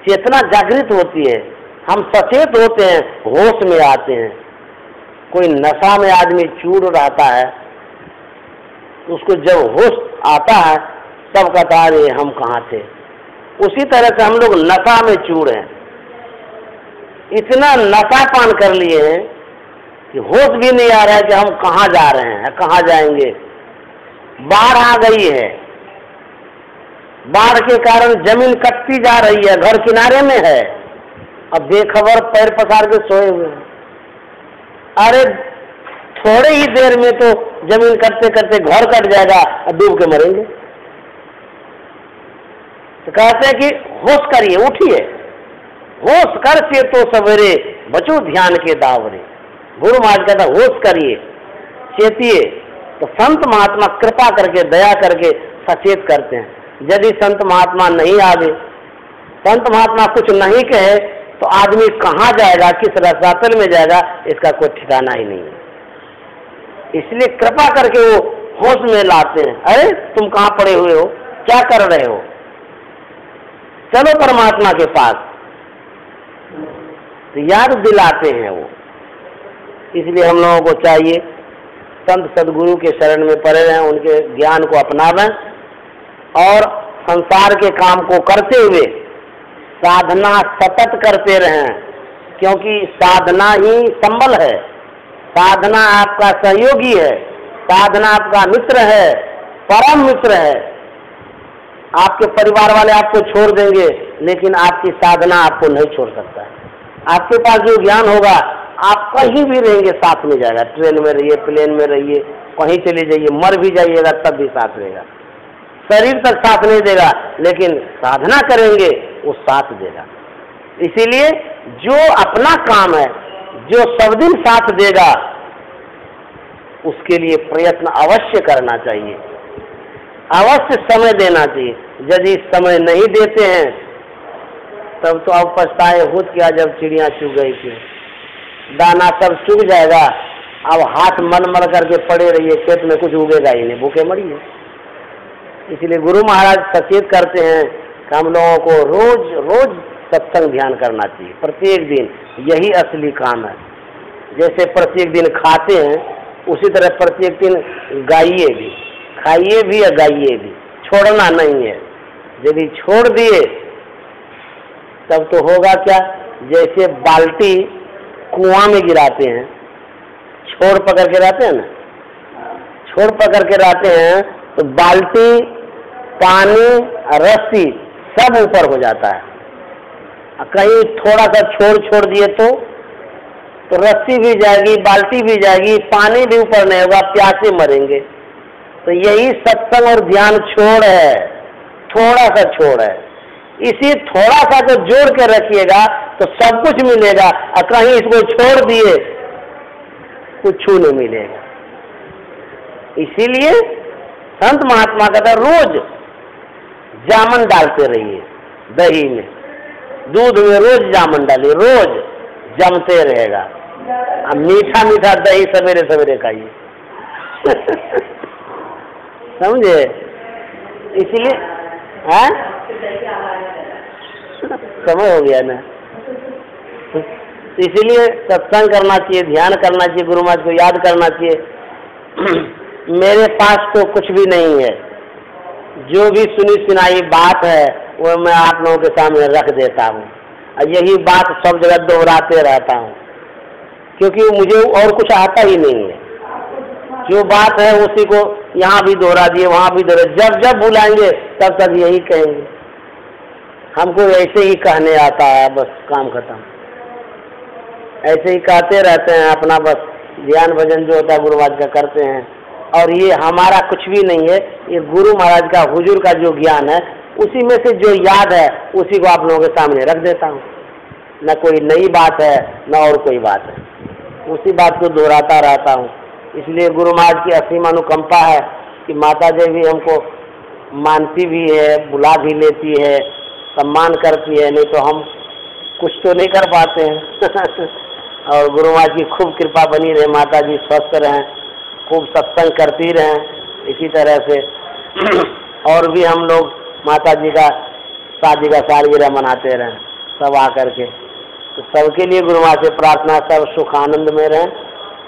A: चेतना जागृत होती है, हम सचेत होते हैं, होश में आते हैं। कोई नशा में आदमी चूर रहता है, उसको जब होश आता है तब कहता है हम कहाँ थे। उसी तरह से हम लोग नशा में चूर हैं, इतना नशापान कर लिए हैं कि होश भी नहीं आ रहा है कि हम कहाँ जा रहे हैं, कहाँ जाएंगे। बाढ़ आ गई है, बाढ़ के कारण जमीन कटती जा रही है, घर किनारे में है, अब बेखबर पैर पसार के सोए हुए हैं। अरे थोड़े ही देर में तो जमीन कटते करते घर कट जाएगा और डूब के मरेंगे। तो कहते हैं कि होश करिए, उठिए, होश कर चेतो सवेरे बचो ध्यान के दावरे। गुरु महाराज कहता होश करिए, चेतिए। तो संत महात्मा कृपा करके, दया करके सचेत करते हैं। यदि संत महात्मा नहीं आवे, संत महात्मा कुछ नहीं कहे, तो आदमी कहाँ जाएगा, किस रसातल में जाएगा, इसका कोई ठिकाना ही नहीं है। इसलिए कृपा करके वो होश में लाते हैं। अरे तुम कहाँ पड़े हुए हो, क्या कर रहे हो, चलो परमात्मा के पास, तो याद दिलाते हैं वो। इसलिए हम लोगों को चाहिए संत सदगुरु के शरण में पड़े रहें, उनके ज्ञान को अपनावें और संसार के काम को करते हुए साधना सतत करते रहें, क्योंकि साधना ही संबल है, साधना आपका सहयोगी है, साधना आपका मित्र है, परम मित्र है। आपके परिवार वाले आपको छोड़ देंगे, लेकिन आपकी साधना आपको नहीं छोड़ सकता है। आपके पास जो ज्ञान होगा, आप कहीं भी रहेंगे साथ में जाएगा। ट्रेन में रहिए, प्लेन में रहिए, कहीं चले जाइए, मर भी जाइएगा तब भी साथ रहेगा। शरीर तक साथ नहीं देगा, लेकिन साधना करेंगे वो साथ देगा। इसीलिए जो अपना काम है, जो सब दिन साथ देगा, उसके लिए प्रयत्न अवश्य करना चाहिए, अवश्य समय देना चाहिए। यदि समय नहीं देते हैं तब तो अब पछताए होत क्या, जब चिड़िया चुग गई थी, दाना सब चुग जाएगा, अब हाथ मल मल करके पड़े रहिए, खेत में कुछ उगेगा ही नहीं, भूखे मरिए। इसलिए गुरु महाराज सचेत करते हैं कि हम लोगों को रोज रोज सत्संग ध्यान करना चाहिए, प्रत्येक दिन। यही असली काम है। जैसे प्रत्येक दिन खाते हैं, उसी तरह प्रत्येक दिन गाइए भी, खाइए भी या गाइए भी, छोड़ना नहीं है। यदि छोड़ दिए तब तो होगा क्या, जैसे बाल्टी कुआं में गिराते हैं, छोड़ पकड़ के रहते हैं ना, छोड़ पकड़ के रहते हैं, तो बाल्टी, पानी, रस्सी सब ऊपर हो जाता है। कहीं थोड़ा सा छोड़ दिए तो रस्सी भी जाएगी, बाल्टी भी जाएगी, पानी भी ऊपर नहीं होगा, प्यासे मरेंगे। तो यही सत्संग और ध्यान छोड़ है, थोड़ा सा छोड़ है। इसी थोड़ा सा को जोड़ के रखिएगा तो सब कुछ मिलेगा, और कहीं इसको छोड़ दिए कुछ नहीं मिलेगा। इसीलिए संत महात्मा कहता रोज जामन डालते रहिए, दही में, दूध में रोज जामन डालिए, रोज जमते रहेगा। अब मीठा मीठा दही सवेरे सवेरे खाइए समझे। इसलिए समय हो गया ना, इसीलिए सत्संग करना चाहिए, ध्यान करना चाहिए, गुरु महाराज को याद करना चाहिए। मेरे पास तो कुछ भी नहीं है, जो भी सुनी सुनाई बात है वो मैं आप लोगों के सामने रख देता हूँ, और यही बात सब जगह दोहराते रहता हूँ, क्योंकि मुझे और कुछ आता ही नहीं है। जो बात है उसी को यहाँ भी दोहरा दिए, वहाँ भी दोहरा, जब जब बुलाएंगे तब तक यही कहेंगे। हमको ऐसे ही कहने आता है, बस काम खत्म, ऐसे ही कहते रहते हैं अपना, बस ध्यान भजन जो होता है गुरु महाराज का करते हैं। और ये हमारा कुछ भी नहीं है, ये गुरु महाराज का, हुजूर का जो ज्ञान है, उसी में से जो याद है उसी को आप लोगों के सामने रख देता हूँ। न कोई नई बात है न और कोई बात है, उसी बात को दोहराता रहता हूँ। इसलिए गुरु महाराज की असीम अनुकंपा है कि माता जी भी हमको मानती भी है, बुला भी लेती है, सम्मान करती है, नहीं तो हम कुछ तो नहीं कर पाते हैं और गुरु महाराज की खूब कृपा बनी रहे, माता जी स्वस्थ रहें, खूब सत्संग करती रहें इसी तरह से। और भी हम लोग माता जी का शादी का सालगिरह मनाते रहें सब आकर के। तो सबके लिए गुरु महाराज से प्रार्थना, सब सुख आनंद में रहें,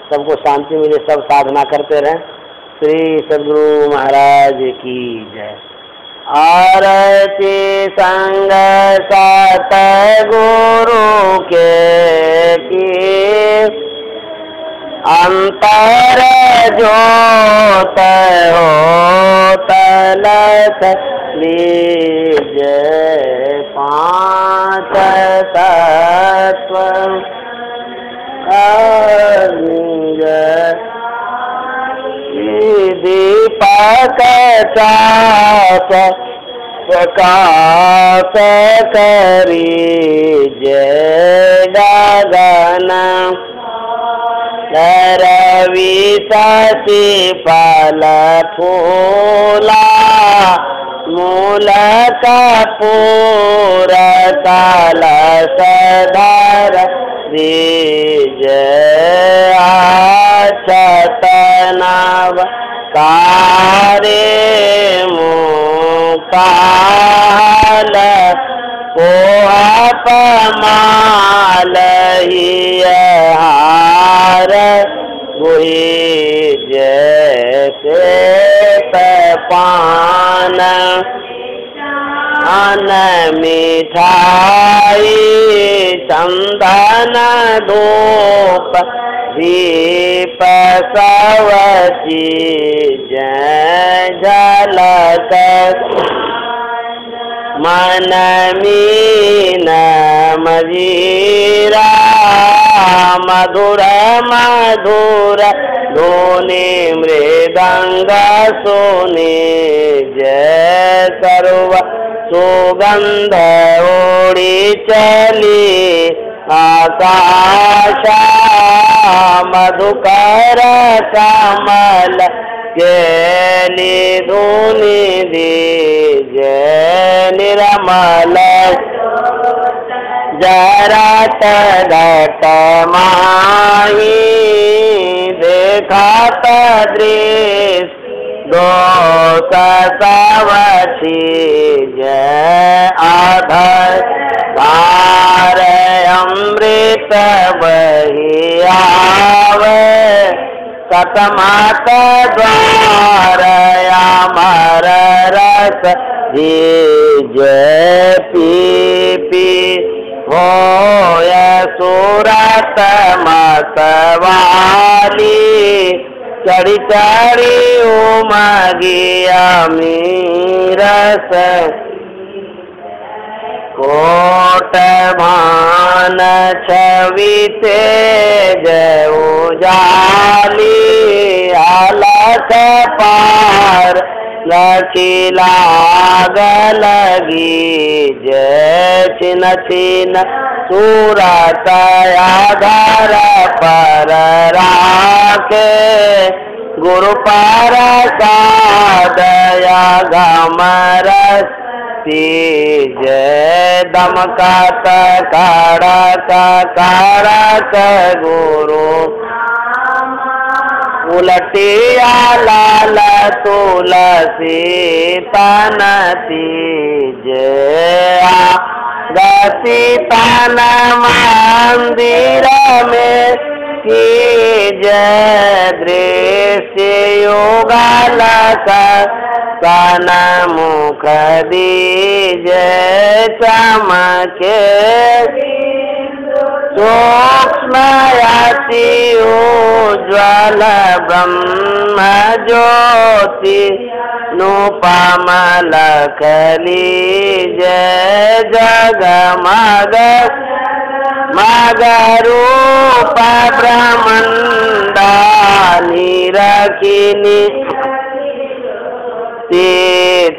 A: सबको शांति मिले, सब साधना करते रहें। श्री सद्गुरु महाराज की जय। आरती संग सत गुरु के की अंतर जोत हो तलक लीजे पांच तत्व दीपक चाप प्रकाश करी जय गगन रवि शशि फल फूला मूल कपूर कलश धर दीज अक्षत नव कारे मुकाल पोहपमाल हार गुही जैसे पान अन मिठाई चंदन धूप दीप सब चीज झलक मन मीन मजीरा मधुर मधुर धुनि मृदंग सुनि जय सर्व सुगंध उड़ी चली आकाश मधुकर कमल केली धुनि दीज निर्मल जरत घट माही देखत दृश्य दोष सब चीज आधर पार अमृत बही आवे कतमात द्वार अमर रस दीज पी पी होय सूरत मतवाली चढ़ी चढ़ी उमगिया मीरस कोट भान छवि तेज उजाली अलख पार लचीला लगी जय छिन छिन सूरत आधार पर राखे गुरु पर सादया गमरस जय दमकत कारक कारक गुरु उलटिया लाल तुलसी तनती जया गति तन मंदिर में की जय दृश्य योगालक सन मुख दीज चमके सूक्ष्म अति उज्ज्वल ब्रह्म ज्योति नुपम लखली जय जगमग मग रूप ब्रह्मंडानी रखिनी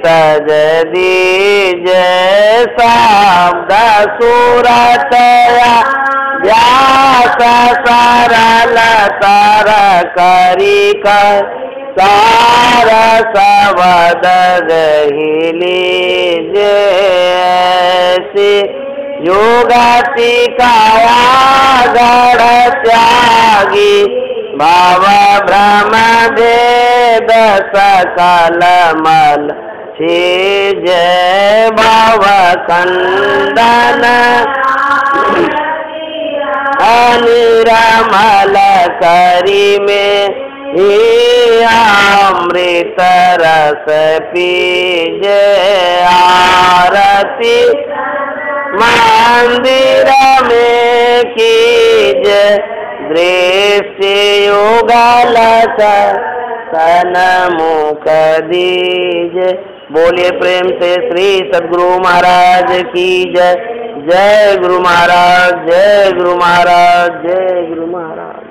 A: तज दीज शब्द सूरत व्यास सरल तर करी सार सबद गहिली जैसी योगति काया गढ़ त्यागी भाव भ्रम भेद सकल मल जय भाव खंडन अनिरमल करी में ही अमृत रस पीज आरती मंदिर में कीज दृष्टि युगल सन्मुख दीज। बोलिए प्रेम से श्री सद्गुरु महाराज की जय। जय गुरु महाराज, जय गुरु महाराज, जय गुरु महाराज।